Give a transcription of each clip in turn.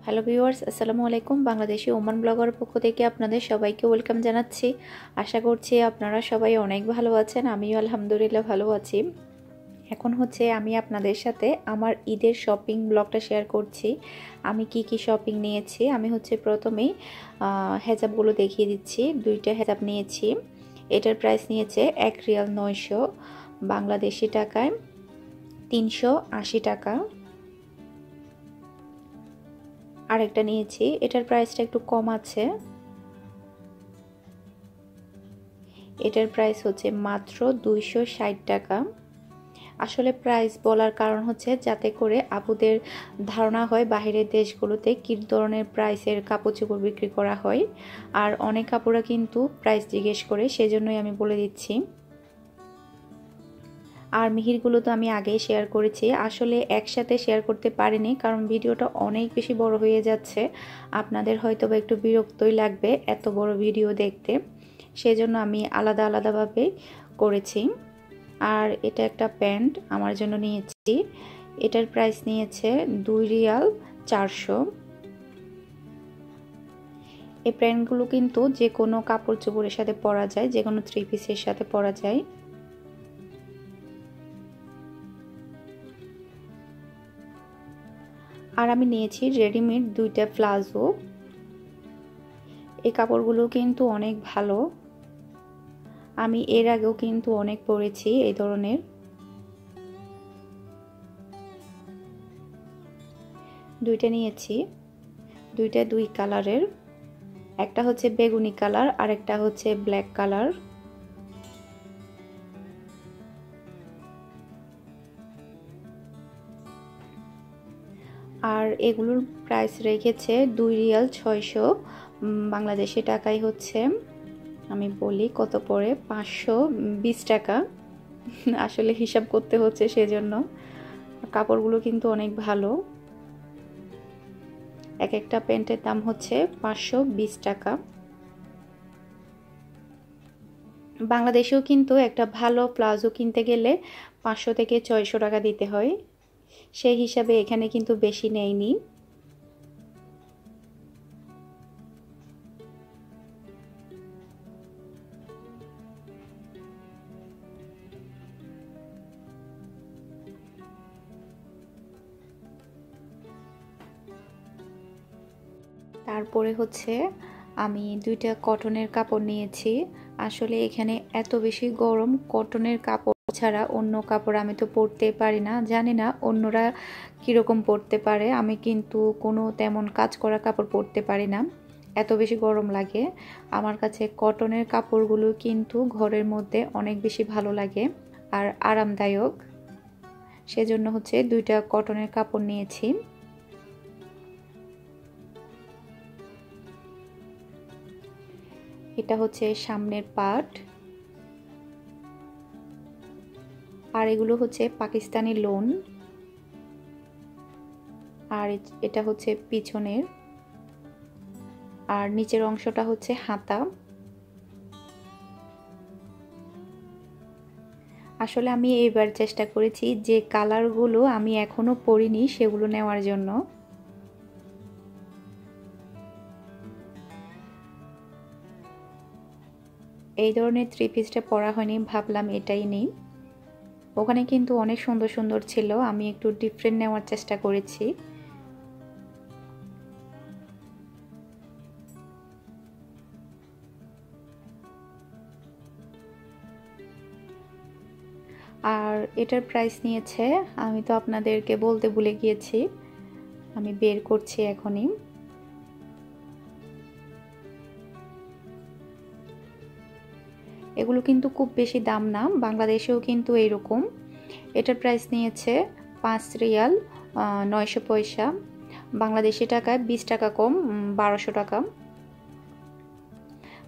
Hello viewers, আসসালামু আলাইকুম। Bangladeshi Oman blogger পক্ষ থেকে আপনাদের সবাইকে ওয়েলকাম জানাচ্ছি। আশা করছি আপনারা সবাই অনেক ভালো আছেন। আমিও আলহামদুলিল্লাহ ভালো আছি। এখন আমি আপনাদের সাথে আমার ঈদের শপিং ব্লগটা শেয়ার করছি। আমি কি শপিং নিয়েছি। আমি প্রথমেই হেজাবগুলো দেখিয়ে দিচ্ছি। 2টা হেজাব নিয়েছি। এটার প্রাইস নিয়েছে 1 রিয়াল 900 বাংলাদেশি টাকায় 380 টাকা। আরেকটা নিয়েছি, এটার প্রাইসটা একটু কম আছে। এটার প্রাইস মাত্র 260 টাকা। আসলে প্রাইস বলার কারণ যাতে করে আপুদের ধারণা হয় বাহিরের দেশগুলোতে কী ধরনের প্রাইসের কাপড় চোপড় বিক্রি করা হয়। আর অনেক আপুরা কিন্তু প্রাইস জিজ্ঞেস করে, সেজন্যই আমি বলে দিচ্ছি। আর মিহিরগুলো তো আমি আগেই শেয়ার করেছি। আসলে একসাথে শেয়ার করতে পারিনি, কারণ ভিডিওটা অনেক বেশি বড় হয়ে যাচ্ছে। আপনাদের হয়তো বা একটু বিরক্তই লাগবে এত বড় ভিডিও দেখতে, সেজন্য আমি আলাদা আলাদাভাবে করেছি। আর এটা একটা প্যান্ট আমার জন্য নিয়েছি। এটার প্রাইস নিয়েছে 2 রিয়াল 400। এই প্যান্টগুলো কিন্তু যে কোনো কাপড় চোপড়ের সাথে পরা যায়, যে কোনো 3 পিসের সাথে পরা যায়। আর আমি নিয়েছি রেডিমেড 2টা প্লাজো। এই কাপড়গুলো কিন্তু অনেক ভালো। আমি এর আগেও কিন্তু অনেক পরেছি এই ধরনের। 2টা নিয়েছি, 2টা 2 কালারের। একটা বেগুনি কালার আর একটা ব্ল্যাক কালার। আর এগুলোর প্রাইস রেখেছে 2 রিয়াল 600 বাংলাদেশি টাকায় আমি বলি কত পড়ে, 520 টাকা। আসলে হিসাব করতে সেজন্য। কাপড়গুলো কিন্তু অনেক ভালো। এক একটা প্যান্টের দাম 520 টাকা। বাংলাদেশেও কিন্তু একটা ভালো প্লাজো কিনতে গেলে 500 থেকে 600 টাকা দিতে হয়। সেই হিসাবে এখানে কিন্তু বেশি নেয়নি। তারপরে আমি 2টা কটনের কাপড় নিয়েছি। আসলে এখানে এত বেশি গরম, কটনের কাপড় ছাড়া অন্য কাপড় আমি তো পরতে পারি না। জানি না অন্যরা কীরকম পরতে পারে, আমি কিন্তু কোনো তেমন কাজ করা কাপড় পরতে পারি না, এত বেশি গরম লাগে। আমার কাছে কটনের কাপড়গুলো কিন্তু ঘরের মধ্যে অনেক বেশি ভালো লাগে আর আরামদায়ক। সেজন্য 2টা কটনের কাপড় নিয়েছি। এটা সামনের পার্ট, আর এগুলো পাকিস্তানি লোন। আর এটা পিছনের, আর নিচের অংশটা হাতা। আসলে আমি এইবার চেষ্টা করেছি যে কালারগুলো আমি এখনো পরিনি সেগুলো নেওয়ার জন্য। এই ধরনের 3 পিসটা পরা হয়নি, ভাবলাম এটাই নেই। ওখানে কিন্তু অনেক সুন্দর সুন্দর ছিল, আমি একটু ডিফারেন্ট নেওয়ার চেষ্টা করেছি। আর এটার প্রাইস নিয়েছে, আমি তো আপনাদেরকে বলতে ভুলে গিয়েছি, আমি বের করছি এখনই। এগুলো কিন্তু খুব বেশি দাম না, বাংলাদেশেও কিন্তু এইরকম। এটার প্রাইস নিয়েছে 5 রিয়াল 900 পয়সা বাংলাদেশি টাকায়, 20 টাকা কম, 1200 টাকা।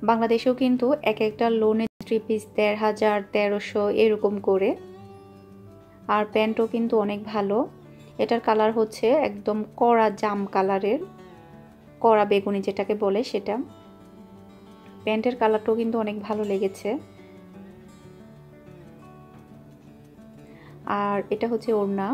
বাংলাদেশেও কিন্তু এক একটা লোনে 3 পিস 1500 1300 এরকম করে। আর প্যান্টও কিন্তু অনেক ভালো। এটার কালার একদম কড়া জাম কালারের, কড়া বেগুনি যেটাকে বলে সেটা। প্যান্টের কালারটাও কিন্তু অনেক ভালো লেগেছে। আর এটা ওড়না।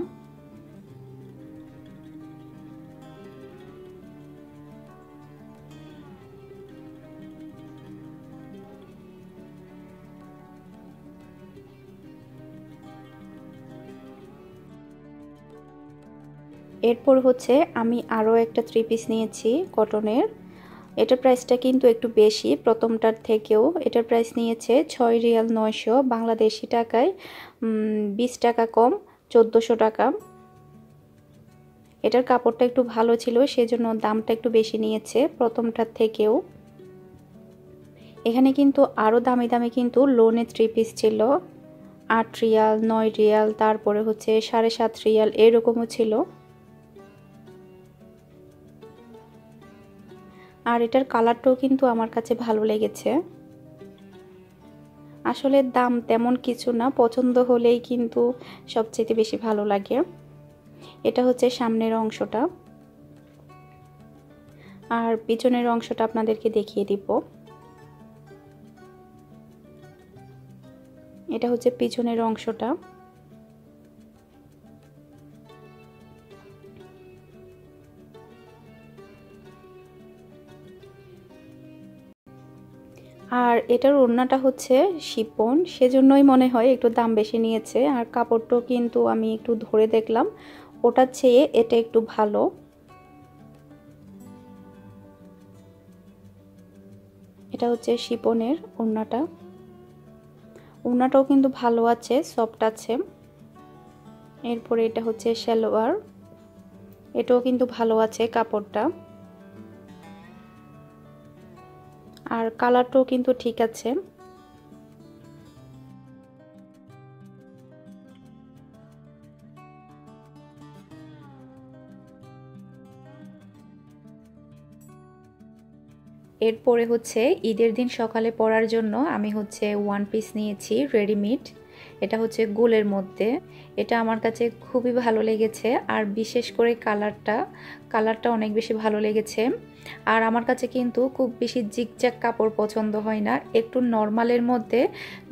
এরপর হচ্ছে আমি আরও একটা 3 পিস নিয়েছি কটনের। এটার প্রাইসটা কিন্তু একটু বেশি প্রথমটার থেকেও। এটার প্রাইস নিয়েছে 6 রিয়াল 900 বাংলাদেশি টাকায়, 20 টাকা কম, 1400 টাকা। এটার কাপড়টা একটু ভালো ছিল, সেজন্য দামটা একটু বেশি নিয়েছে প্রথমটার থেকেও। এখানে কিন্তু আরও দামি দামি কিন্তু লোনে 3 পিস ছিল, 8 রিয়াল, 9 রিয়াল, তারপরে হচ্ছে 7.5 রিয়াল এরকমও ছিল। আর এটার কালারটাও কিন্তু আমার কাছে ভালো লেগেছে। আসলে দাম তেমন কিছু না, পছন্দ হলেই কিন্তু সবচেয়ে বেশি ভালো লাগে। এটা হচ্ছে সামনের অংশটা, আর পিছনের অংশটা আপনাদেরকে দেখিয়ে দিব। এটা হচ্ছে পিছনের অংশটা। আর এটার ওড়নাটা হচ্ছে শিপন, সেজন্যই মনে হয় একটু দাম বেশি নিয়েছে। আর কাপড়টাও কিন্তু আমি একটু ধরে দেখলাম, ওটার চেয়ে এটা একটু ভালো। এটা হচ্ছে শিপনের ওড়নাটা। ওড়নাটাও কিন্তু ভালো আছে, সফট আছে। এরপরে এটা হচ্ছে সালোয়ার, এটাও কিন্তু ভালো আছে কাপড়টা। আর কালারটাও কিন্তু ঠিক আছে। এরপরে হচ্ছে ঈদের দিন সকালে পরার জন্য আমি হচ্ছে 1 পিস নিয়েছি রেডিমেড। এটা হচ্ছে গোলের মধ্যে। এটা আমার কাছে খুবই ভালো লেগেছে, আর বিশেষ করে কালারটা অনেক বেশি ভালো লেগেছে। আর আমার কাছে কিন্তু খুব বেশি জিগজ্যাগ কাপড় পছন্দ হয় না, একটু নর্মালের মধ্যে,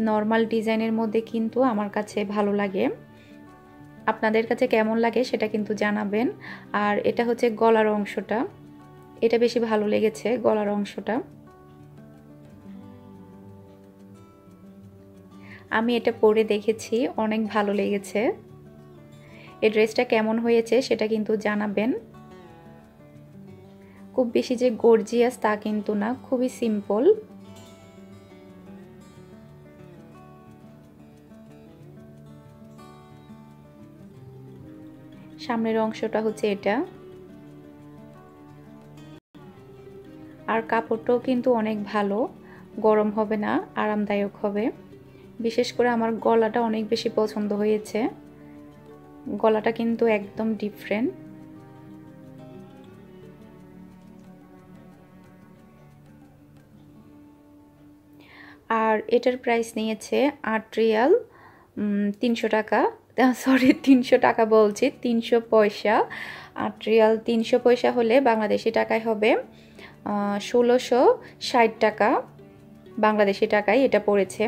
নর্মাল ডিজাইনের মধ্যে কিন্তু আমার কাছে ভালো লাগে। আপনাদের কাছে কেমন লাগে সেটা কিন্তু জানাবেন। আর এটা হচ্ছে গলার অংশটা, এটা বেশি ভালো লেগেছে গলার অংশটা। আমি এটা পরে দেখেছি, অনেক ভালো লেগেছে। এই ড্রেসটা কেমন হয়েছে সেটা কিন্তু জানাবেন। খুব বেশি যে গর্জিয়াস তা কিন্তু না, খুবই সিম্পল। সামনের অংশটা হচ্ছে এটা। আর কাপড়টাও কিন্তু অনেক ভালো, গরম হবে না, আরামদায়ক হবে। বিশেষ করে আমার গলাটা অনেক বেশি পছন্দ হয়েছে, গলাটা কিন্তু একদম ডিফারেন্ট। আর এটার প্রাইস নিয়েছে 8 রিয়াল 300 টাকা, সরি 300 টাকা বলছি, 300 পয়সা। 8 রিয়াল 300 পয়সা হলে বাংলাদেশি টাকায় হবে 1660 টাকা বাংলাদেশি টাকায় এটা পড়েছে।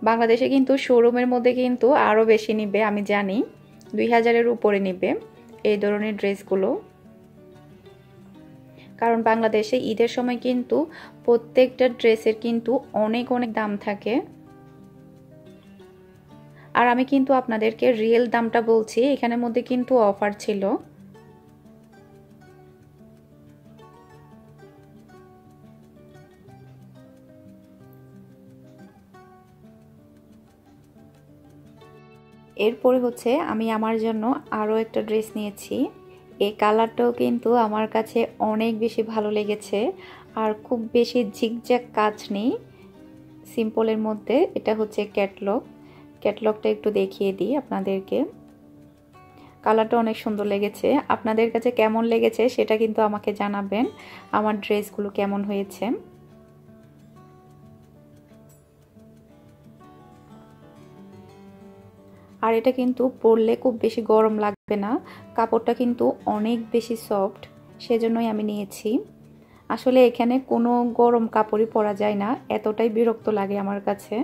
বাংলাদেশে কিন্তু শোরুমের মধ্যে কিন্তু আরও বেশি নিবে, আমি জানি 2000-এর উপরে নিবে এই ধরনের ড্রেসগুলো। কারণ বাংলাদেশে ঈদের সময় কিন্তু প্রত্যেকটা ড্রেসের কিন্তু অনেক অনেক দাম থাকে। আর আমি কিন্তু আপনাদেরকে রিয়েল দামটা বলছি, এখানের মধ্যে কিন্তু অফার ছিল। এরপরে হচ্ছে আমি আমার জন্য আরও একটা ড্রেস নিয়েছি। এই কালারটাও কিন্তু আমার কাছে অনেক বেশি ভালো লেগেছে, আর খুব বেশি ঝিকঝ্যাক কাজ নেই, সিম্পলের মধ্যে। এটা হচ্ছে ক্যাটলগটা একটু দেখিয়ে দিই আপনাদেরকে। কালারটা অনেক সুন্দর লেগেছে, আপনাদের কাছে কেমন লেগেছে সেটা কিন্তু আমাকে জানাবেন, আমার ড্রেসগুলো কেমন হয়েছে। আর এটা কিন্তু পরলে খুব বেশি গরম লাগবে না, কাপড়টা কিন্তু অনেক বেশি সফট, সেজন্যই আমি নিয়েছি। আসলে এখানে কোনো গরম কাপড়ই পরা যায় না, এতটাই বিরক্ত লাগে আমার কাছে।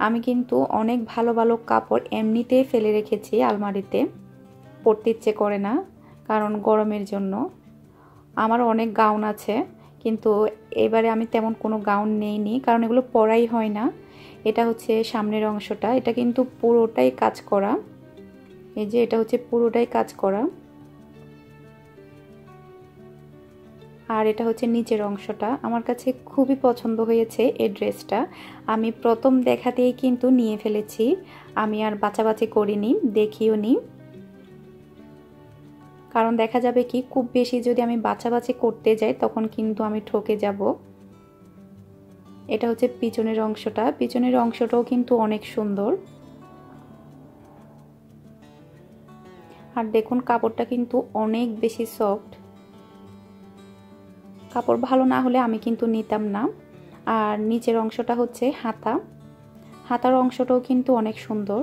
আমি কিন্তু অনেক ভালো ভালো কাপড় এমনিতেই ফেলে রেখেছি আলমারিতে, পরতে ইচ্ছে করে না কারণ গরমের জন্য। আমার অনেক গাউন আছে, কিন্তু এবারে আমি তেমন কোনো গাউন নেইনি, কারণ এগুলো পরাই হয় না। এটা হচ্ছে সামনের অংশটা, এটা কিন্তু পুরোটাই কাজ করা। এই যে এটা হচ্ছে পুরোটাই কাজ করা, আর এটা হচ্ছে নিচের অংশটা। আমার কাছে খুবই পছন্দ হয়েছে এই ড্রেসটা। আমি প্রথম দেখাতেই কিন্তু নিয়ে ফেলেছি, আমি আর বাছাবাছি করিনি, দেখিও নি। কারণ দেখা যাবে কি খুব বেশি যদি আমি বাছাবাছি করতে যাই তখন কিন্তু আমি ঠকে যাব। এটা হচ্ছে পিছনের অংশটা, পিছনের অংশটাও কিন্তু অনেক সুন্দর। আর দেখুন কাপড়টা কিন্তু অনেক বেশি সফট। কাপড় ভালো না হলে আমি কিন্তু নিতাম না। আর নিচের অংশটা হচ্ছে হাতা, হাতার অংশটাও কিন্তু অনেক সুন্দর।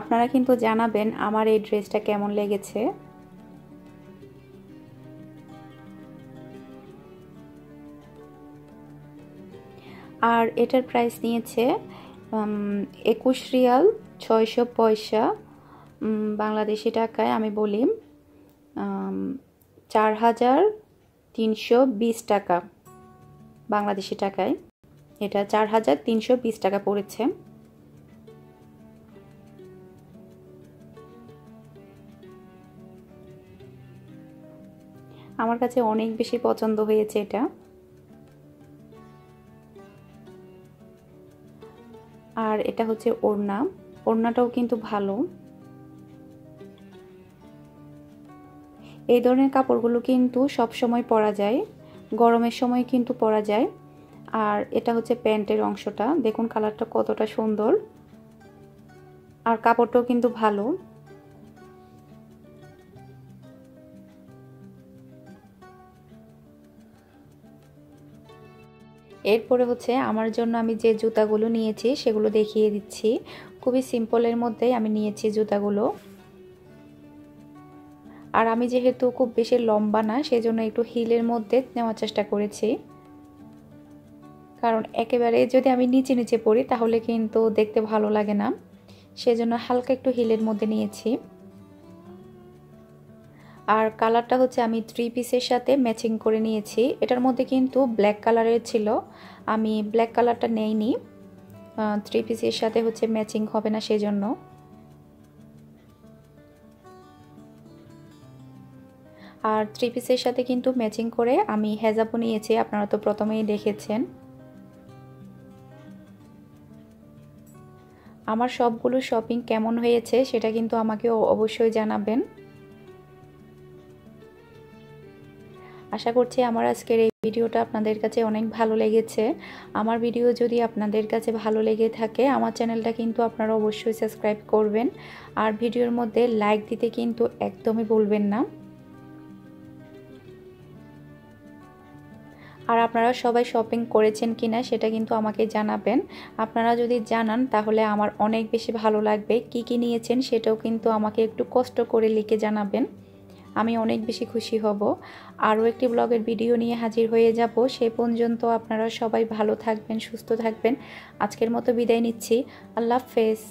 আপনারা কিন্তু জানাবেন আমার এই ড্রেসটা কেমন লেগেছে। আর এটার প্রাইস নিয়েছে 21 রিয়াল 600 পয়সা, বাংলাদেশি টাকায় আমি বলি 4320 টাকা বাংলাদেশি টাকায়। এটা 4320 টাকা পড়েছে। আমার কাছে অনেক বেশি পছন্দ হয়েছে এটা। আর এটা হচ্ছে ওড়না, ওড়নাটাও কিন্তু ভালো। এই ধরনের কাপড়গুলো কিন্তু সব সময় পরা যায়, গরমের সময় কিন্তু পরা যায়। আর এটা হচ্ছে প্যান্টের অংশটা, দেখুন কালারটা কতটা সুন্দর, আর কাপড়টাও কিন্তু ভালো। এরপরে হচ্ছে আমার জন্য আমি যে জুতাগুলো নিয়েছি সেগুলো দেখিয়ে দিচ্ছি। খুবই সিম্পলের মধ্যেই আমি নিয়েছি জুতাগুলো। আর আমি যেহেতু খুব বেশি লম্বা না, সেজন্য একটু হিলের মধ্যে নেওয়ার চেষ্টা করেছি। কারণ একেবারে যদি আমি নিচে নিচে পড়ি তাহলে কিন্তু দেখতে ভালো লাগে না, সেজন্য হালকা একটু হিলের মধ্যে নিয়েছি। আর কালারটা হচ্ছে আমি 3 পিসের সাথে ম্যাচিং করে নিয়েছি। এটার মধ্যে কিন্তু ব্ল্যাক কালারের ছিল, আমি ব্ল্যাক কালারটা নেইনি, 3 পিসের সাথে হচ্ছে ম্যাচিং হবে না সেজন্য। আর 3 পিসের সাথে কিন্তু ম্যাচিং করে আমি হেজাবও নিয়েছি, আপনারা তো প্রথমেই দেখেছেন। আমার সবগুলো শপিং কেমন হয়েছে সেটা কিন্তু আমাকে অবশ্যই জানাবেন। আশা করছি আমার আজকের এই ভিডিওটা আপনাদের কাছে অনেক ভালো লেগেছে। আমার ভিডিও যদি আপনাদের কাছে ভালো লেগে থাকে আমার চ্যানেলটা কিন্তু আপনারা অবশ্যই সাবস্ক্রাইব করবেন। আর ভিডিওর মধ্যে লাইক দিতে কিন্তু একদমই ভুলবেন না। আর আপনারা সবাই শপিং করেছেন কিনা সেটা কিন্তু আমাকে জানাবেন। আপনারা যদি জানান তাহলে আমার অনেক বেশি ভালো লাগবে। কি কি নিয়েছেন সেটাও কিন্তু আমাকে একটু কষ্ট করে লিখে জানাবেন, আমি অনেক বেশি খুশি হব। আরও একটি ব্লগের ভিডিও নিয়ে হাজির হয়ে যাব। সেই পর্যন্ত আপনারা সবাই ভালো থাকবেন, সুস্থ থাকবেন। আজকের মতো বিদায় নিচ্ছি। আল্লাহ হাফেজ।